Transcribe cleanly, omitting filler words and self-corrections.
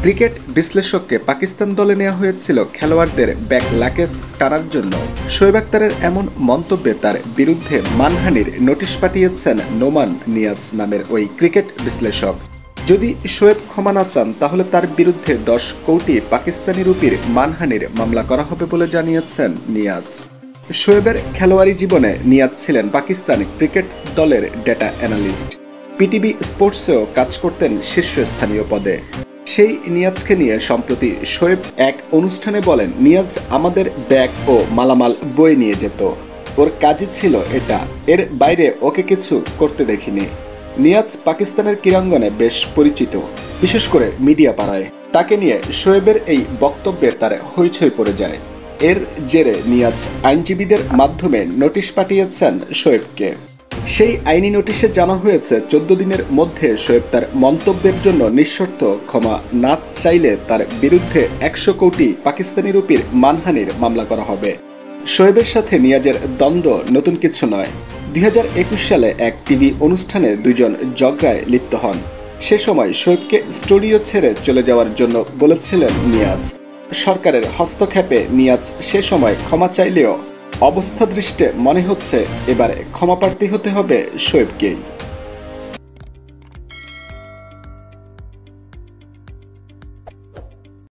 Cricket বিশ্লেষককে Pakistan দলে নেওয়া হয়েছিল খেলোয়াড়দের ব্যাক লাগেজ টানার জন্য। শোয়েব আখতারের এমন মন্তব্যে তার বিরুদ্ধে মানহানির নোটিশ পাঠিয়েছেন নোমান নিয়াজ নামের ওই ক্রিকেট বিশ্লেষক। যদি শোয়েব ক্ষমা না চান তাহলে তার বিরুদ্ধে 10 কোটি পাকিস্তানি রুপির মানহানির মামলা করা হবে বলে জানিয়েছেন নিয়াজ। শোয়েবের খেলোয়াড়ি জীবনে নিয়াজ ছিলেন পাকিস্তান ক্রিকেট দলের ডেটা অ্যানালিস্ট। পিটিভি স্পোর্টসেও কাজ করতেন শীর্ষস্থানীয় পদে। সেই নিয়াজকে নিয়ে সম্প্রতি শোয়েব এক অনুষ্ঠানে বলেন, নিয়াজ আমাদের ব্যাগ ও মালামাল বয়ে নিয়ে যেত, ওর কাজই ছিল এটা, এর বাইরে ওকে কিছু করতে দেখিনি। নিয়াজ পাকিস্তানের ক্রীড়াঙ্গনে বেশ পরিচিত, বিশেষ করে মিডিয়া পাড়ায়। তাকে নিয়ে শোয়েবের এই বক্তব্যে তার হইচই পড়ে যায়। এর জেরে নিয়াজ আইনজীবীদের মাধ্যমে নোটিশ পাঠিয়েছেন শোয়েবকে। সেই আইনি নোটিশে জানা হয়েছে 14 দিনের মধ্যে শোয়েব তার মন্তব্যের জন্য নিঃশর্ত ক্ষমা না চাইলে তার বিরুদ্ধে 100 কোটি পাকিস্তানি রুপির মানহানির মামলা করা হবে। শোয়েবের সাথে নিয়াজের দ্বন্দ্ব নতুন কিছু নয়। 2021 সালে এক টিভি অনুষ্ঠানে দুজন ঝগড়ায় লিপ্ত হন। সে সময় শোয়েবকে স্টুডিও ছেড়ে চলে যাওয়ার জন্য বলেছিলেন নিয়াজ। সরকারের হস্তক্ষেপে নিয়াজ সে সময় ক্ষমা চাইলেও অবস্থা দৃষ্টে মনে হচ্ছে এবারে ক্ষমাপ্রার্থী হতে হবে শোয়েবকেই।